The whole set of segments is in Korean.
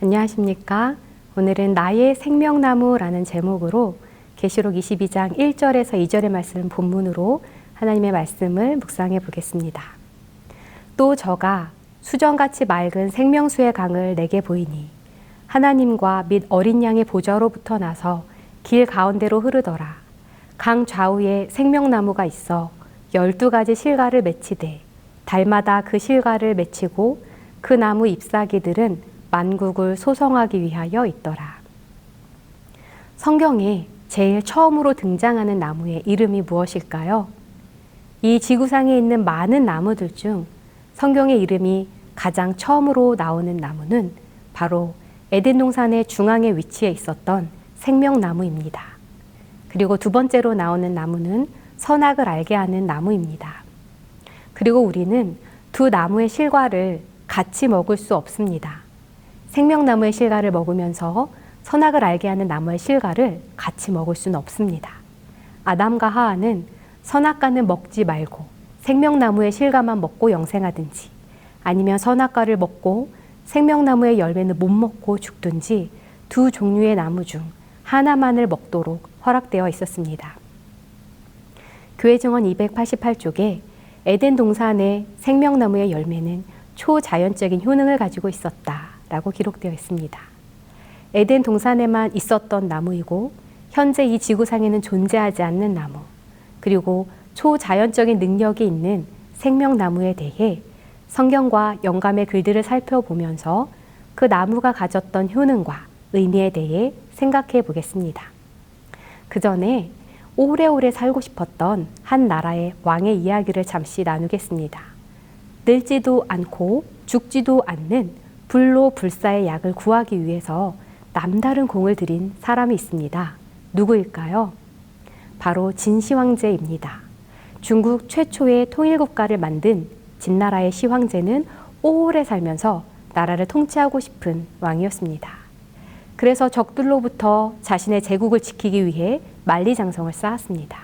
안녕하십니까? 오늘은 나의 생명나무라는 제목으로 계시록 22장 1절에서 2절의 말씀 본문으로 하나님의 말씀을 묵상해 보겠습니다. 또 저가 수정같이 맑은 생명수의 강을 내게 보이니 하나님과 및 어린 양의 보좌로부터 나서 길 가운데로 흐르더라. 강 좌우에 생명나무가 있어 12가지 실과를 맺히되 달마다 그 실과를 맺히고 그 나무 잎사귀들은 만국을 소성하기 위하여 있더라. 성경에 제일 처음으로 등장하는 나무의 이름이 무엇일까요? 이 지구상에 있는 많은 나무들 중 성경의 이름이 가장 처음으로 나오는 나무는 바로 에덴 동산의 중앙에 위치해 있었던 생명나무입니다. 그리고 두 번째로 나오는 나무는 선악을 알게 하는 나무입니다. 그리고 우리는 두 나무의 실과를 같이 먹을 수 없습니다. 생명나무의 실과를 먹으면서 선악을 알게 하는 나무의 실과를 같이 먹을 수는 없습니다. 아담과 하와는 선악과는 먹지 말고 생명나무의 실과만 먹고 영생하든지 아니면 선악과를 먹고 생명나무의 열매는 못 먹고 죽든지 두 종류의 나무 중 하나만을 먹도록 허락되어 있었습니다. 교회 증언 288쪽에 에덴 동산의 생명나무의 열매는 초자연적인 효능을 가지고 있었다 라고 기록되어 있습니다. 에덴 동산에만 있었던 나무이고 현재 이 지구상에는 존재하지 않는 나무, 그리고 초자연적인 능력이 있는 생명나무에 대해 성경과 영감의 글들을 살펴보면서 그 나무가 가졌던 효능과 의미에 대해 생각해 보겠습니다. 그 전에 오래오래 살고 싶었던 한 나라의 왕의 이야기를 잠시 나누겠습니다. 늙지도 않고 죽지도 않는 불로불사의 약을 구하기 위해서 남다른 공을 들인 사람이 있습니다. 누구일까요? 바로 진시 황제입니다. 중국 최초의 통일국가를 만든 진나라의 시 황제는 오래 살면서 나라를 통치하고 싶은 왕이었습니다. 그래서 적들로부터 자신의 제국을 지키기 위해 만리장성을 쌓았습니다.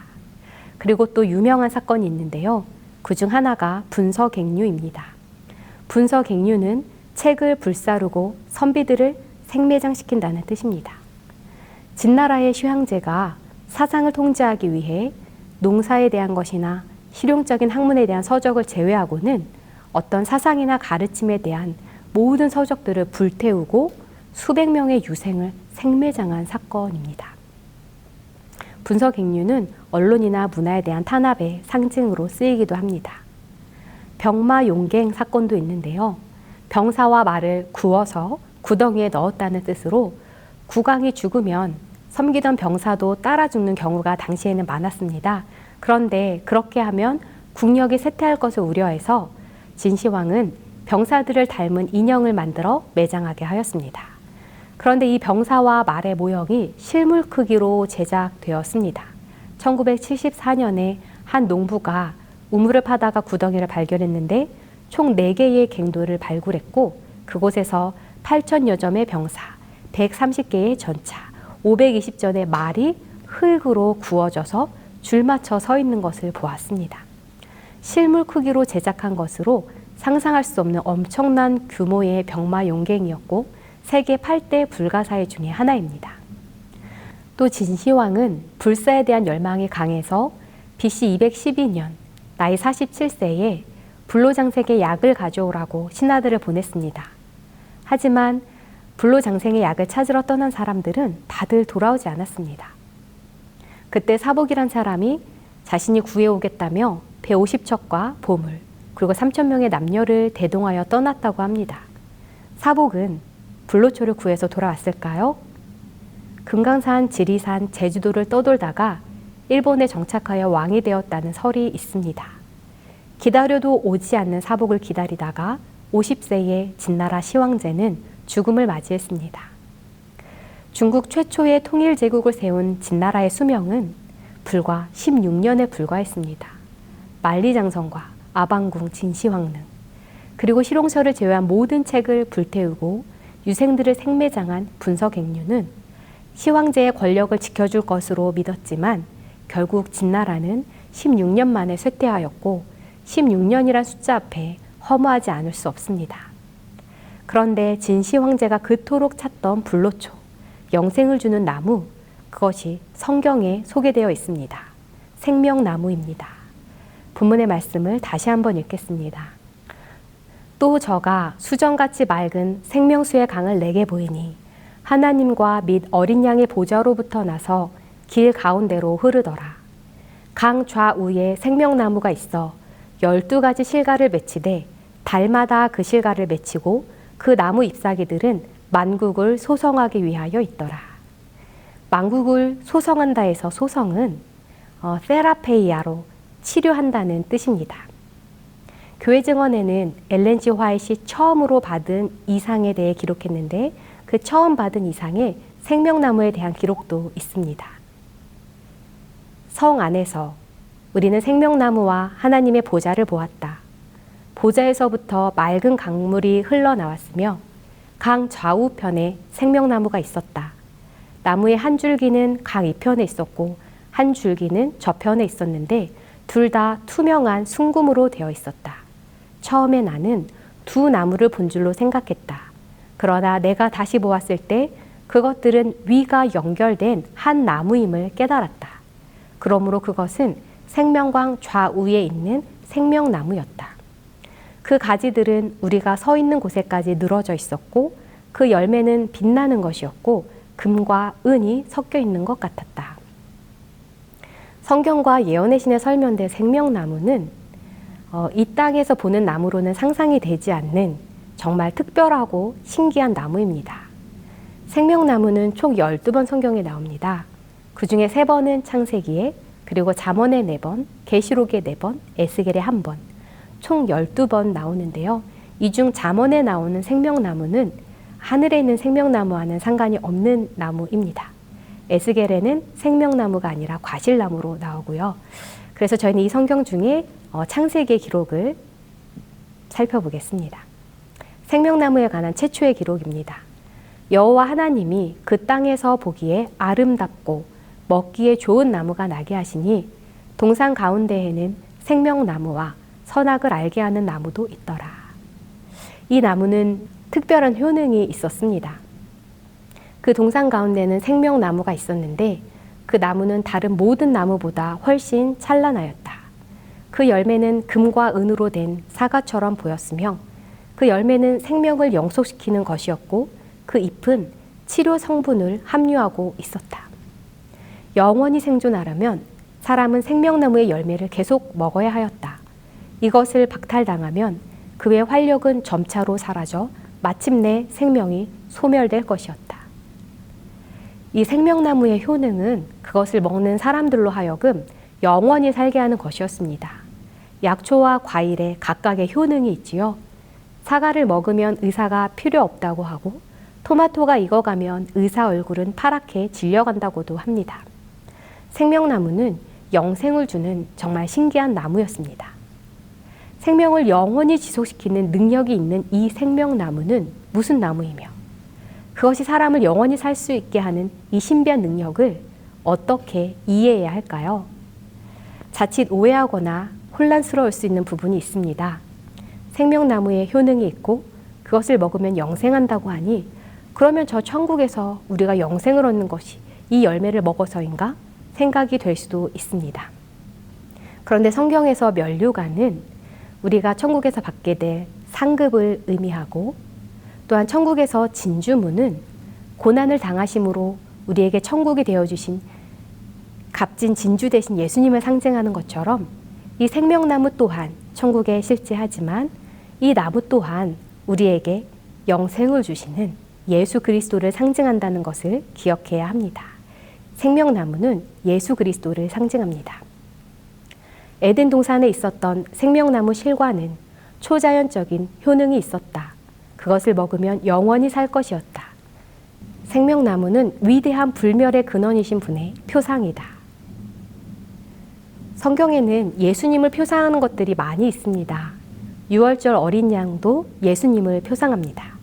그리고 또 유명한 사건이 있는데요. 그중 하나가 분서갱류입니다. 분서갱류는 책을 불사르고 선비들을 생매장시킨다는 뜻입니다. 진나라의 시황제가 사상을 통제하기 위해 농사에 대한 것이나 실용적인 학문에 대한 서적을 제외하고는 어떤 사상이나 가르침에 대한 모든 서적들을 불태우고 수백 명의 유생을 생매장한 사건입니다. 분서갱류는 언론이나 문화에 대한 탄압의 상징으로 쓰이기도 합니다. 병마용갱 사건도 있는데요. 병사와 말을 구워서 구덩이에 넣었다는 뜻으로 국왕이 죽으면 섬기던 병사도 따라 죽는 경우가 당시에는 많았습니다. 그런데 그렇게 하면 국력이 쇠퇴할 것을 우려해서 진시황은 병사들을 닮은 인형을 만들어 매장하게 하였습니다. 그런데 이 병사와 말의 모형이 실물 크기로 제작되었습니다. 1974년에 한 농부가 우물을 파다가 구덩이를 발견했는데 총 4개의 갱도를 발굴했고 그곳에서 8,000여 점의 병사, 130개의 전차, 520전의 말이 흙으로 구워져서 줄 맞춰 서 있는 것을 보았습니다. 실물 크기로 제작한 것으로 상상할 수 없는 엄청난 규모의 병마용갱이었고 세계 8대 불가사의 중에 하나입니다. 또 진시황은 불사에 대한 열망이 강해서 BC 212년 나이 47세에 불로장생의 약을 가져오라고 신하들을 보냈습니다. 하지만 불로장생의 약을 찾으러 떠난 사람들은 다들 돌아오지 않았습니다. 그때 사복이란 사람이 자신이 구해오겠다며 배 50척과 보물, 그리고 3,000명의 남녀를 대동하여 떠났다고 합니다. 사복은 불로초를 구해서 돌아왔을까요? 금강산, 지리산, 제주도를 떠돌다가 일본에 정착하여 왕이 되었다는 설이 있습니다. 기다려도 오지 않는 사복을 기다리다가 50세의 진나라 시황제는 죽음을 맞이했습니다. 중국 최초의 통일제국을 세운 진나라의 수명은 불과 16년에 불과했습니다. 만리장성과 아방궁 진시황릉, 그리고 실용서를 제외한 모든 책을 불태우고 유생들을 생매장한 분서갱류는 시황제의 권력을 지켜줄 것으로 믿었지만 결국 진나라는 16년 만에 쇠퇴하였고 16년이란 숫자 앞에 허무하지 않을 수 없습니다. 그런데 진시 황제가 그토록 찾던 불로초, 영생을 주는 나무, 그것이 성경에 소개되어 있습니다. 생명나무입니다. 본문의 말씀을 다시 한번 읽겠습니다. 또 저가 수정같이 맑은 생명수의 강을 내게 보이니 하나님과 및 어린 양의 보좌로부터 나서 길 가운데로 흐르더라. 강 좌우에 생명나무가 있어 12가지 실과를 맺히되 달마다 그 실과를 맺히고 그 나무 잎사귀들은 만국을 소성하기 위하여 있더라. 만국을 소성한다에서 소성은 세라페이아로 치료한다는 뜻입니다. 교회 증언에는 엘렌 G 화이트이 처음으로 받은 이상에 대해 기록했는데 그 처음 받은 이상에 생명나무에 대한 기록도 있습니다. 성 안에서 우리는 생명나무와 하나님의 보좌를 보았다. 보좌에서부터 맑은 강물이 흘러나왔으며 강 좌우편에 생명나무가 있었다. 나무의 한 줄기는 강 이편에 있었고 한 줄기는 저편에 있었는데 둘 다 투명한 순금으로 되어 있었다. 처음에 나는 두 나무를 본 줄로 생각했다. 그러나 내가 다시 보았을 때 그것들은 위가 연결된 한 나무임을 깨달았다. 그러므로 그것은 생명광 좌우에 있는 생명나무였다. 그 가지들은 우리가 서 있는 곳에까지 늘어져 있었고 그 열매는 빛나는 것이었고 금과 은이 섞여 있는 것 같았다. 성경과 예언의 신에 설명된 생명나무는 이 땅에서 보는 나무로는 상상이 되지 않는 정말 특별하고 신기한 나무입니다. 생명나무는 총 12번 성경에 나옵니다. 그 중에 3번은 창세기에, 그리고 잠언에 4번, 계시록에 4번, 에스겔에 1번, 총 12번 나오는데요. 이 중 잠언에 나오는 생명나무는 하늘에 있는 생명나무와는 상관이 없는 나무입니다. 에스겔에는 생명나무가 아니라 과실나무로 나오고요. 그래서 저희는 이 성경 중에 창세기의 기록을 살펴보겠습니다. 생명나무에 관한 최초의 기록입니다. 여호와 하나님이 그 땅에서 보기에 아름답고 먹기에 좋은 나무가 나게 하시니 동산 가운데에는 생명나무와 선악을 알게 하는 나무도 있더라. 이 나무는 특별한 효능이 있었습니다. 그 동산 가운데는 생명나무가 있었는데 그 나무는 다른 모든 나무보다 훨씬 찬란하였다. 그 열매는 금과 은으로 된 사과처럼 보였으며 그 열매는 생명을 영속시키는 것이었고 그 잎은 치료 성분을 함유하고 있었다. 영원히 생존하려면 사람은 생명나무의 열매를 계속 먹어야 하였다. 이것을 박탈당하면 그의 활력은 점차로 사라져 마침내 생명이 소멸될 것이었다. 이 생명나무의 효능은 그것을 먹는 사람들로 하여금 영원히 살게 하는 것이었습니다. 약초와 과일에 각각의 효능이 있지요. 사과를 먹으면 의사가 필요 없다고 하고 토마토가 익어가면 의사 얼굴은 파랗게 질려간다고도 합니다. 생명나무는 영생을 주는 정말 신기한 나무였습니다. 생명을 영원히 지속시키는 능력이 있는 이 생명나무는 무슨 나무이며 그것이 사람을 영원히 살 수 있게 하는 이 신비한 능력을 어떻게 이해해야 할까요? 자칫 오해하거나 혼란스러울 수 있는 부분이 있습니다. 생명나무에 효능이 있고 그것을 먹으면 영생한다고 하니 그러면 저 천국에서 우리가 영생을 얻는 것이 이 열매를 먹어서인가 생각이 될 수도 있습니다. 그런데 성경에서 면류관은 우리가 천국에서 받게 될 상급을 의미하고 또한 천국에서 진주문은 고난을 당하심으로 우리에게 천국이 되어주신 값진 진주 대신 예수님을 상징하는 것처럼 이 생명나무 또한 천국에 실제하지만 이 나무 또한 우리에게 영생을 주시는 예수 그리스도를 상징한다는 것을 기억해야 합니다. 생명나무는 예수 그리스도를 상징합니다. 에덴 동산에 있었던 생명나무 실과는 초자연적인 효능이 있었다. 그것을 먹으면 영원히 살 것이었다. 생명나무는 위대한 불멸의 근원이신 분의 표상이다. 성경에는 예수님을 표상하는 것들이 많이 있습니다. 유월절 어린 양도 예수님을 표상합니다.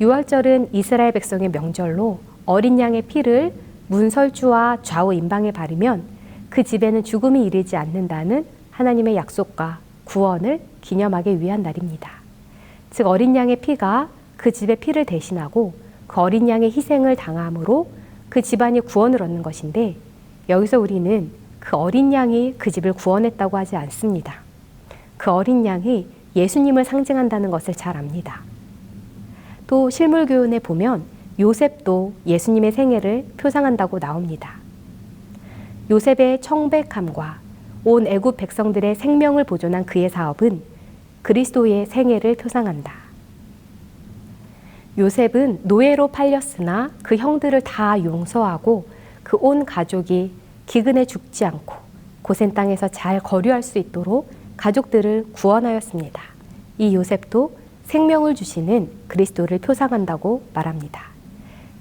유월절은 이스라엘 백성의 명절로 어린 양의 피를 문설주와 좌우 임방에 바르면 그 집에는 죽음이 이르지 않는다는 하나님의 약속과 구원을 기념하기 위한 날입니다. 즉 어린 양의 피가 그 집의 피를 대신하고 그 어린 양의 희생을 당함으로 그 집안이 구원을 얻는 것인데, 여기서 우리는 그 어린 양이 그 집을 구원했다고 하지 않습니다. 그 어린 양이 예수님을 상징한다는 것을 잘 압니다. 또 실물교훈에 보면 요셉도 예수님의 생애를 표상한다고 나옵니다. 요셉의 청백함과 온 애굽 백성들의 생명을 보존한 그의 사업은 그리스도의 생애를 표상한다. 요셉은 노예로 팔렸으나 그 형들을 다 용서하고 그 온 가족이 기근에 죽지 않고 고센 땅에서 잘 거류할 수 있도록 가족들을 구원하였습니다. 이 요셉도 생명을 주시는 그리스도를 표상한다고 말합니다.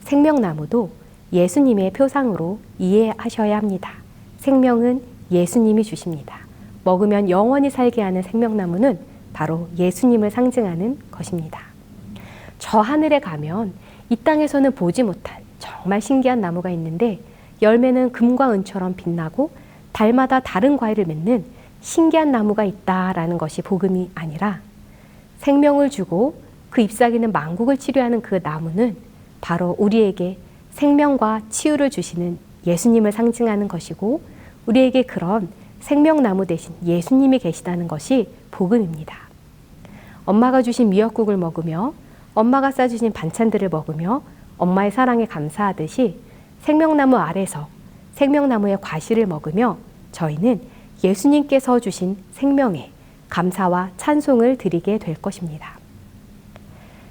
생명나무도 예수님의 표상으로 이해하셔야 합니다. 생명은 예수님이 주십니다. 먹으면 영원히 살게 하는 생명나무는 바로 예수님을 상징하는 것입니다. 저 하늘에 가면 이 땅에서는 보지 못한 정말 신기한 나무가 있는데, 열매는 금과 은처럼 빛나고 달마다 다른 과일을 맺는 신기한 나무가 있다라는 것이 복음이 아니라, 생명을 주고 그 잎사귀는 만국을 치료하는 그 나무는 바로 우리에게 생명과 치유를 주시는 예수님을 상징하는 것이고, 우리에게 그런 생명나무 대신 예수님이 계시다는 것이 복음입니다. 엄마가 주신 미역국을 먹으며 엄마가 싸주신 반찬들을 먹으며 엄마의 사랑에 감사하듯이 생명나무 아래서 생명나무의 과실을 먹으며 저희는 예수님께서 주신 생명에 감사와 찬송을 드리게 될 것입니다.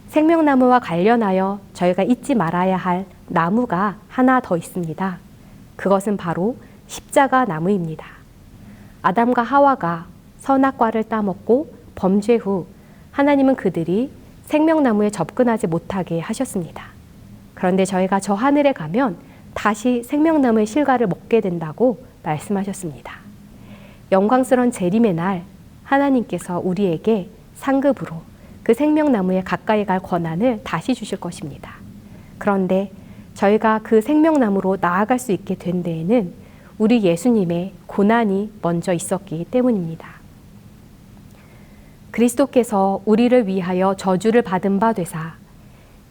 생명나무와 관련하여 저희가 잊지 말아야 할 나무가 하나 더 있습니다. 그것은 바로 십자가 나무입니다. 아담과 하와가 선악과를 따먹고 범죄 후 하나님은 그들이 생명나무에 접근하지 못하게 하셨습니다. 그런데 저희가 저 하늘에 가면 다시 생명나무의 실과를 먹게 된다고 말씀하셨습니다. 영광스러운 재림의 날 하나님께서 우리에게 상급으로 그 생명나무에 가까이 갈 권한을 다시 주실 것입니다. 그런데 저희가 그 생명나무로 나아갈 수 있게 된 데에는 우리 예수님의 고난이 먼저 있었기 때문입니다. 그리스도께서 우리를 위하여 저주를 받은 바 되사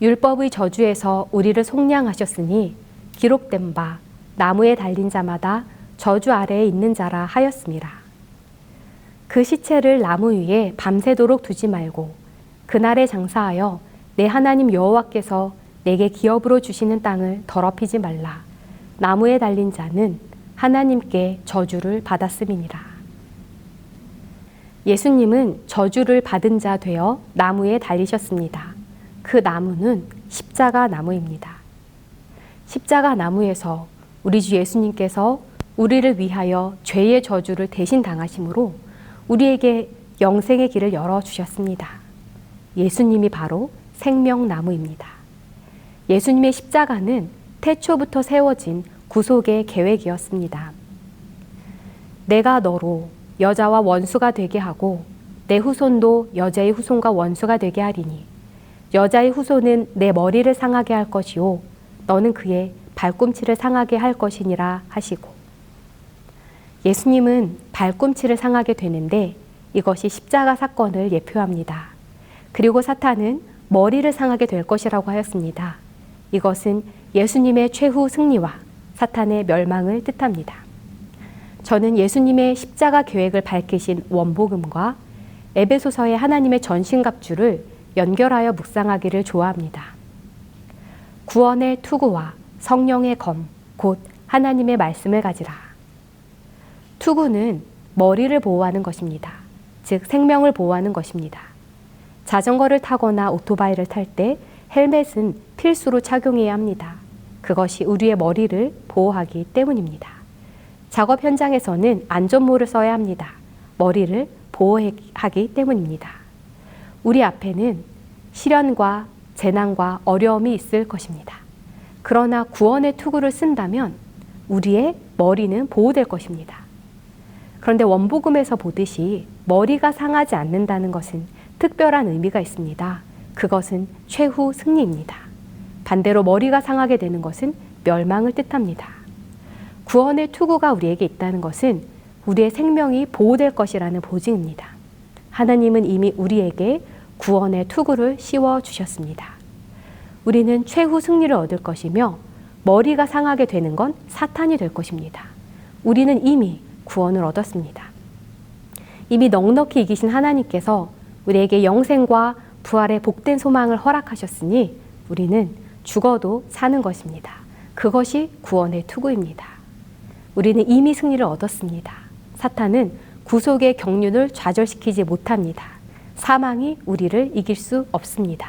율법의 저주에서 우리를 속량하셨으니 기록된 바 나무에 달린 자마다 저주 아래에 있는 자라 하였습니다. 그 시체를 나무 위에 밤새도록 두지 말고 그날에 장사하여 내 하나님 여호와께서 내게 기업으로 주시는 땅을 더럽히지 말라. 나무에 달린 자는 하나님께 저주를 받았음이니라. 예수님은 저주를 받은 자 되어 나무에 달리셨습니다. 그 나무는 십자가 나무입니다. 십자가 나무에서 우리 주 예수님께서 우리를 위하여 죄의 저주를 대신 당하심으로 우리에게 영생의 길을 열어주셨습니다. 예수님이 바로 생명나무입니다. 예수님의 십자가는 태초부터 세워진 구속의 계획이었습니다. 내가 너로 여자와 원수가 되게 하고 내 후손도 여자의 후손과 원수가 되게 하리니 여자의 후손은 내 머리를 상하게 할 것이요 너는 그의 발꿈치를 상하게 할 것이니라 하시고, 예수님은 발꿈치를 상하게 되는데 이것이 십자가 사건을 예표합니다. 그리고 사탄은 머리를 상하게 될 것이라고 하였습니다. 이것은 예수님의 최후 승리와 사탄의 멸망을 뜻합니다. 저는 예수님의 십자가 계획을 밝히신 원복음과 에베소서의 하나님의 전신갑주를 연결하여 묵상하기를 좋아합니다. 구원의 투구와 성령의 검, 곧 하나님의 말씀을 가지라. 투구는 머리를 보호하는 것입니다. 즉 생명을 보호하는 것입니다. 자전거를 타거나 오토바이를 탈 때 헬멧은 필수로 착용해야 합니다. 그것이 우리의 머리를 보호하기 때문입니다. 작업 현장에서는 안전모를 써야 합니다. 머리를 보호하기 때문입니다. 우리 앞에는 시련과 재난과 어려움이 있을 것입니다. 그러나 구원의 투구를 쓴다면 우리의 머리는 보호될 것입니다. 그런데 원복음에서 보듯이 머리가 상하지 않는다는 것은 특별한 의미가 있습니다. 그것은 최후 승리입니다. 반대로 머리가 상하게 되는 것은 멸망을 뜻합니다. 구원의 투구가 우리에게 있다는 것은 우리의 생명이 보호될 것이라는 보증입니다. 하나님은 이미 우리에게 구원의 투구를 씌워 주셨습니다. 우리는 최후 승리를 얻을 것이며 머리가 상하게 되는 건 사탄이 될 것입니다. 우리는 이미 구원을 얻었습니다. 이미 넉넉히 이기신 하나님께서 우리에게 영생과 부활의 복된 소망을 허락하셨으니 우리는 죽어도 사는 것입니다. 그것이 구원의 투구입니다. 우리는 이미 승리를 얻었습니다. 사탄은 구속의 경륜을 좌절시키지 못합니다. 사망이 우리를 이길 수 없습니다.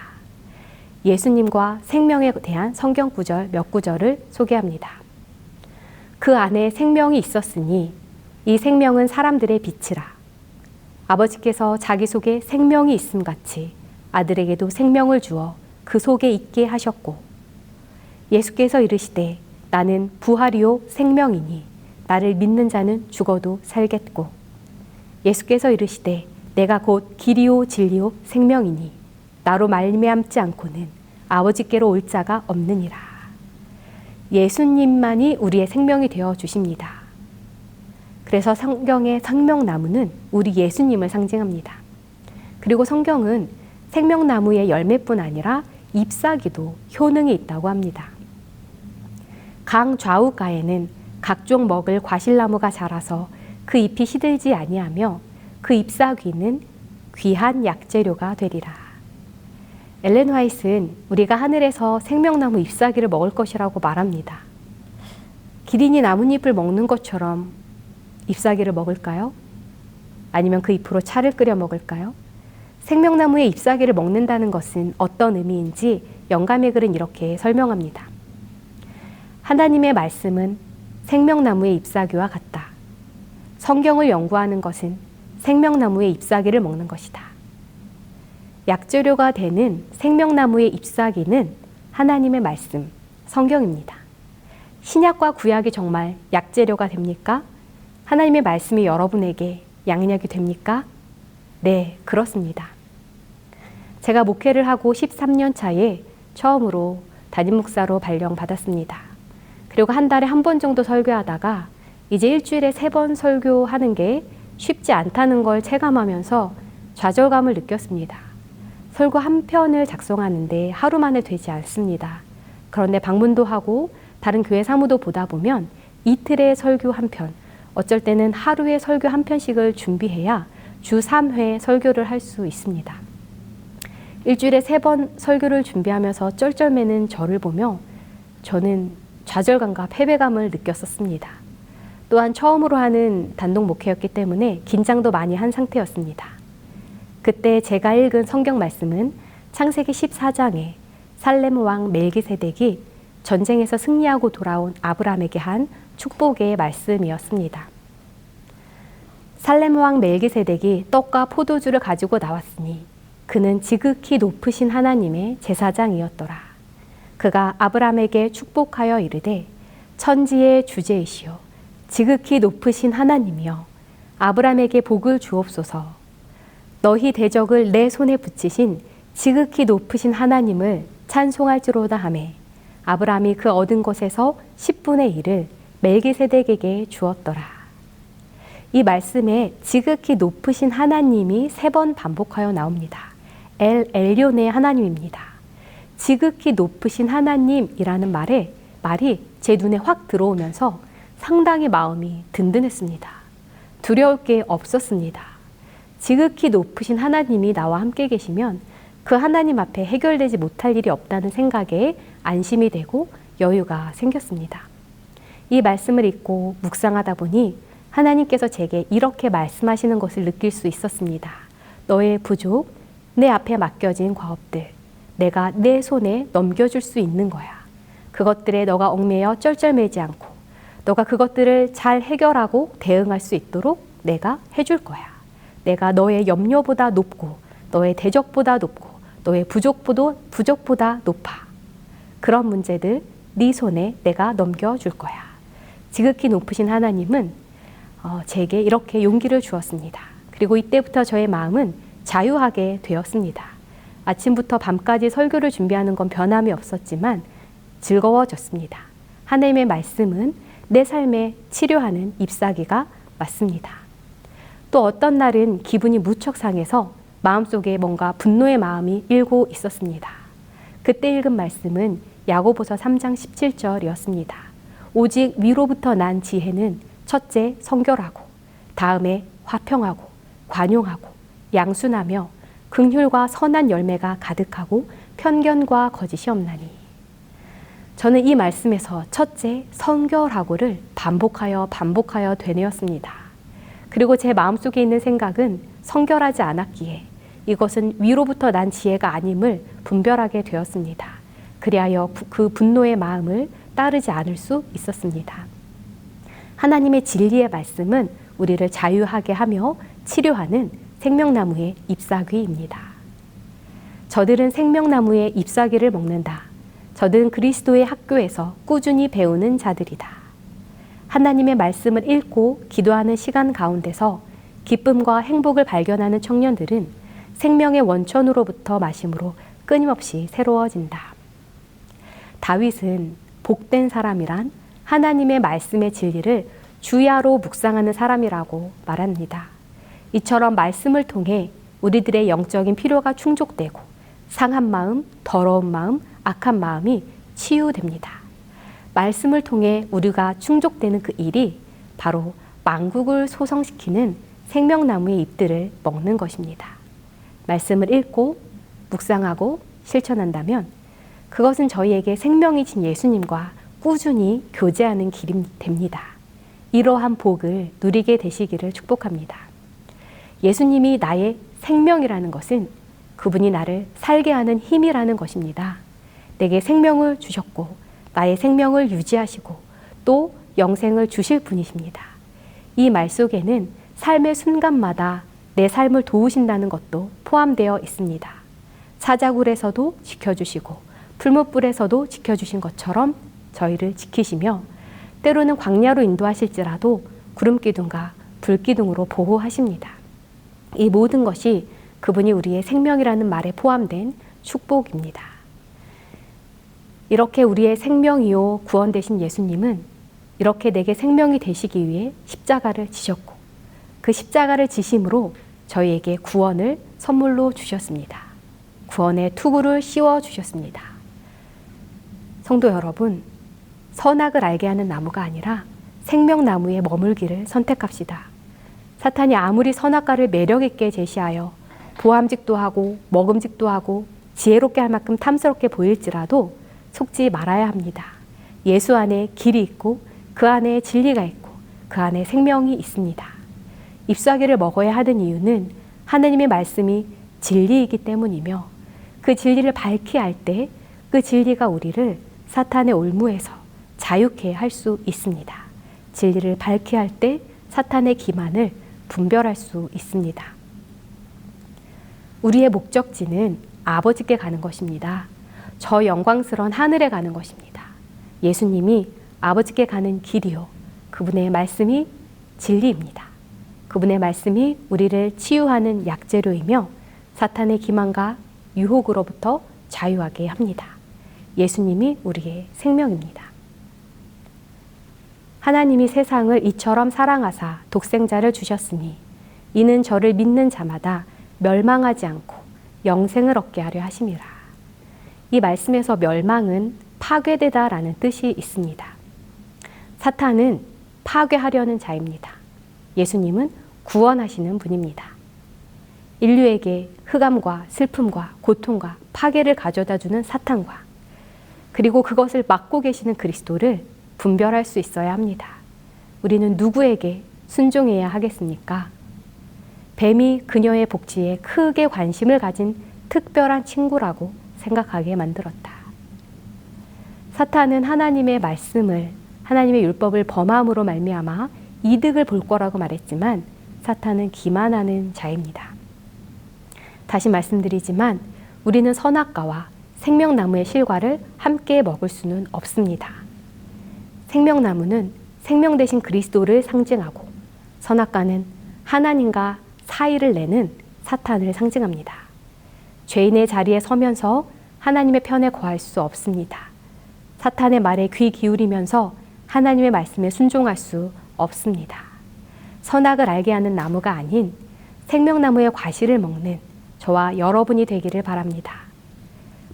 예수님과 생명에 대한 성경 구절 몇 구절을 소개합니다. 그 안에 생명이 있었으니 이 생명은 사람들의 빛이라. 아버지께서 자기 속에 생명이 있음 같이 아들에게도 생명을 주어 그 속에 있게 하셨고 예수께서 이르시되 나는 부활이요 생명이니 나를 믿는 자는 죽어도 살겠고 예수께서 이르시되 내가 곧 길이요 진리요 생명이니 나로 말미암지 않고는 아버지께로 올 자가 없느니라. 예수님만이 우리의 생명이 되어 주십니다. 그래서 성경의 생명나무는 우리 예수님을 상징합니다. 그리고 성경은 생명나무의 열매뿐 아니라 잎사귀도 효능이 있다고 합니다. 강 좌우가에는 각종 먹을 과실나무가 자라서 그 잎이 시들지 아니하며 그 잎사귀는 귀한 약재료가 되리라. 엘렌 화이트는 우리가 하늘에서 생명나무 잎사귀를 먹을 것이라고 말합니다. 기린이 나뭇잎을 먹는 것처럼 잎사귀를 먹을까요? 아니면 그 잎으로 차를 끓여 먹을까요? 생명나무의 잎사귀를 먹는다는 것은 어떤 의미인지 영감의 글은 이렇게 설명합니다. 하나님의 말씀은 생명나무의 잎사귀와 같다. 성경을 연구하는 것은 생명나무의 잎사귀를 먹는 것이다. 약재료가 되는 생명나무의 잎사귀는 하나님의 말씀, 성경입니다. 신약과 구약이 정말 약재료가 됩니까? 하나님의 말씀이 여러분에게 양약이 됩니까? 네, 그렇습니다. 제가 목회를 하고 13년 차에 처음으로 담임 목사로 발령받았습니다. 그리고 한 달에 한 번 정도 설교하다가 이제 일주일에 3번 설교하는 게 쉽지 않다는 걸 체감하면서 좌절감을 느꼈습니다. 설교 한 편을 작성하는데 하루 만에 되지 않습니다. 그런데 방문도 하고 다른 교회 사무도 보다 보면 이틀의 설교 한 편, 어쩔 때는 하루에 설교 한 편씩을 준비해야 주 3회 설교를 할 수 있습니다. 일주일에 3번 설교를 준비하면서 쩔쩔매는 저를 보며 저는 좌절감과 패배감을 느꼈었습니다. 또한 처음으로 하는 단독 목회였기 때문에 긴장도 많이 한 상태였습니다. 그때 제가 읽은 성경 말씀은 창세기 14장에 살렘 왕 멜기세덱이 전쟁에서 승리하고 돌아온 아브라함에게 한 축복의 말씀이었습니다. 살렘 왕 멜기세덱이 떡과 포도주를 가지고 나왔으니 그는 지극히 높으신 하나님의 제사장이었더라. 그가 아브라함에게 축복하여 이르되 천지의 주제이시오 지극히 높으신 하나님이여 아브라함에게 복을 주옵소서. 너희 대적을 내 손에 붙이신 지극히 높으신 하나님을 찬송할지로다 하매 아브라함이 그 얻은 것에서 10분의 1을 멜기세덱에게 주었더라. 이 말씀에 지극히 높으신 하나님이 3번 반복하여 나옵니다. 엘 엘리온의 하나님입니다. 지극히 높으신 하나님이라는 말이 제 눈에 확 들어오면서 상당히 마음이 든든했습니다. 두려울 게 없었습니다. 지극히 높으신 하나님이 나와 함께 계시면 그 하나님 앞에 해결되지 못할 일이 없다는 생각에 안심이 되고 여유가 생겼습니다. 이 말씀을 읽고 묵상하다 보니 하나님께서 제게 이렇게 말씀하시는 것을 느낄 수 있었습니다. 너의 부족, 내 앞에 맡겨진 과업들, 내가 내 손에 넘겨줄 수 있는 거야. 그것들에 너가 얽매여 쩔쩔매지 않고 너가 그것들을 잘 해결하고 대응할 수 있도록 내가 해줄 거야. 내가 너의 염려보다 높고 너의 대적보다 높고 너의 부족보다 높아. 그런 문제들 네 손에 내가 넘겨줄 거야. 지극히 높으신 하나님은 제게 이렇게 용기를 주었습니다. 그리고 이때부터 저의 마음은 자유하게 되었습니다. 아침부터 밤까지 설교를 준비하는 건 변함이 없었지만 즐거워졌습니다. 하나님의 말씀은 내 삶에 치료하는 잎사귀가 맞습니다. 또 어떤 날은 기분이 무척 상해서 마음속에 뭔가 분노의 마음이 일고 있었습니다. 그때 읽은 말씀은 야고보서 3장 17절이었습니다. 오직 위로부터 난 지혜는 첫째 성결하고 다음에 화평하고 관용하고 양순하며 긍휼과 선한 열매가 가득하고 편견과 거짓이 없나니. 저는 이 말씀에서 첫째 성결하고를 반복하여 되뇌었습니다. 그리고 제 마음속에 있는 생각은 성결하지 않았기에 이것은 위로부터 난 지혜가 아님을 분별하게 되었습니다. 그리하여 그 분노의 마음을 따르지 않을 수 있었습니다. 하나님의 진리의 말씀은 우리를 자유하게 하며 치료하는 생명나무의 잎사귀입니다. 저들은 생명나무의 잎사귀를 먹는다. 저들은 그리스도의 학교에서 꾸준히 배우는 자들이다. 하나님의 말씀을 읽고 기도하는 시간 가운데서 기쁨과 행복을 발견하는 청년들은 생명의 원천으로부터 마심으로 끊임없이 새로워진다. 다윗은 복된 사람이란 하나님의 말씀의 진리를 주야로 묵상하는 사람이라고 말합니다. 이처럼 말씀을 통해 우리들의 영적인 필요가 충족되고 상한 마음, 더러운 마음, 악한 마음이 치유됩니다. 말씀을 통해 우리가 충족되는 그 일이 바로 만국을 소성시키는 생명나무의 잎들을 먹는 것입니다. 말씀을 읽고 묵상하고 실천한다면 그것은 저희에게 생명이신 예수님과 꾸준히 교제하는 길이 됩니다. 이러한 복을 누리게 되시기를 축복합니다. 예수님이 나의 생명이라는 것은 그분이 나를 살게 하는 힘이라는 것입니다. 내게 생명을 주셨고 나의 생명을 유지하시고 또 영생을 주실 분이십니다. 이 말 속에는 삶의 순간마다 내 삶을 도우신다는 것도 포함되어 있습니다. 사자굴에서도 지켜주시고 풀무불에서도 지켜주신 것처럼 저희를 지키시며 때로는 광야로 인도하실지라도 구름기둥과 불기둥으로 보호하십니다. 이 모든 것이 그분이 우리의 생명이라는 말에 포함된 축복입니다. 이렇게 우리의 생명이요 구원 되신 예수님은 이렇게 내게 생명이 되시기 위해 십자가를 지셨고 그 십자가를 지심으로 저희에게 구원을 선물로 주셨습니다. 구원의 투구를 씌워 주셨습니다. 성도 여러분, 선악을 알게 하는 나무가 아니라 생명나무에 머물기를 선택합시다. 사탄이 아무리 선악과를 매력있게 제시하여 보암직도 하고 먹음직도 하고 지혜롭게 할 만큼 탐스럽게 보일지라도 속지 말아야 합니다. 예수 안에 길이 있고 그 안에 진리가 있고 그 안에 생명이 있습니다. 잎사귀를 먹어야 하는 이유는 하나님의 말씀이 진리이기 때문이며 그 진리를 밝히 알 때 그 진리가 우리를 사탄의 올무에서 자유케 할 수 있습니다. 진리를 밝히 할 때 사탄의 기만을 분별할 수 있습니다. 우리의 목적지는 아버지께 가는 것입니다. 저 영광스러운 하늘에 가는 것입니다. 예수님이 아버지께 가는 길이요. 그분의 말씀이 진리입니다. 그분의 말씀이 우리를 치유하는 약재료이며 사탄의 기만과 유혹으로부터 자유하게 합니다. 예수님이 우리의 생명입니다. 하나님이 세상을 이처럼 사랑하사 독생자를 주셨으니 이는 저를 믿는 자마다 멸망하지 않고 영생을 얻게 하려 하심이라. 이 말씀에서 멸망은 파괴되다라는 뜻이 있습니다. 사탄은 파괴하려는 자입니다. 예수님은 구원하시는 분입니다. 인류에게 흑암과 슬픔과 고통과 파괴를 가져다 주는 사탄과 그리고 그것을 막고 계시는 그리스도를 분별할 수 있어야 합니다. 우리는 누구에게 순종해야 하겠습니까? 뱀이 그녀의 복지에 크게 관심을 가진 특별한 친구라고 생각하게 만들었다. 사탄은 하나님의 말씀을, 하나님의 율법을 범함으로 말미암아 이득을 볼 거라고 말했지만 사탄은 기만하는 자입니다. 다시 말씀드리지만 우리는 선악과와 생명나무의 실과를 함께 먹을 수는 없습니다. 생명나무는 생명 되신 그리스도를 상징하고 선악과는 하나님과 사이를 내는 사탄을 상징합니다. 죄인의 자리에 서면서 하나님의 편에 거할 수 없습니다. 사탄의 말에 귀 기울이면서 하나님의 말씀에 순종할 수 없습니다. 선악을 알게 하는 나무가 아닌 생명나무의 과실을 먹는 저와 여러분이 되기를 바랍니다.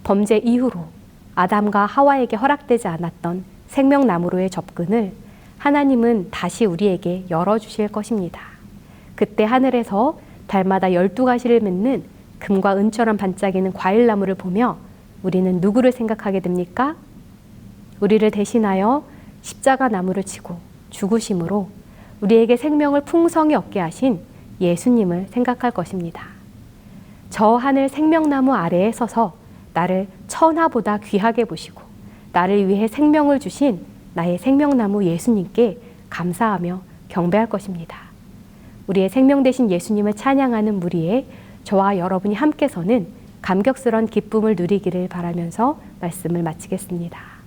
범죄 이후로 아담과 하와에게 허락되지 않았던 생명나무로의 접근을 하나님은 다시 우리에게 열어주실 것입니다. 그때 하늘에서 달마다 12가지를 맺는 금과 은처럼 반짝이는 과일나무를 보며 우리는 누구를 생각하게 됩니까? 우리를 대신하여 십자가 나무를 치고 죽으심으로 우리에게 생명을 풍성히 얻게 하신 예수님을 생각할 것입니다. 저 하늘 생명나무 아래에 서서 나를 천하보다 귀하게 보시고 나를 위해 생명을 주신 나의 생명나무 예수님께 감사하며 경배할 것입니다. 우리의 생명 되신 예수님을 찬양하는 무리에 저와 여러분이 함께 서는 감격스러운 기쁨을 누리기를 바라면서 말씀을 마치겠습니다.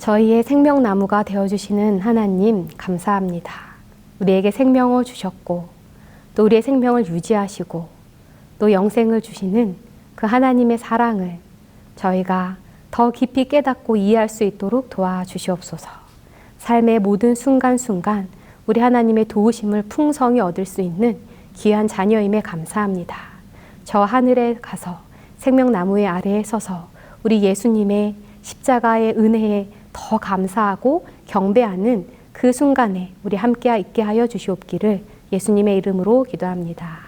저희의 생명나무가 되어주시는 하나님 감사합니다. 우리에게 생명을 주셨고 또 우리의 생명을 유지하시고 또 영생을 주시는 그 하나님의 사랑을 저희가 더 깊이 깨닫고 이해할 수 있도록 도와주시옵소서. 삶의 모든 순간순간 우리 하나님의 도우심을 풍성히 얻을 수 있는 귀한 자녀임에 감사합니다. 저 하늘에 가서 생명나무의 아래에 서서 우리 예수님의 십자가의 은혜에 더 감사하고 경배하는 그 순간에 우리 함께 있게 하여 주시옵기를 예수님의 이름으로 기도합니다.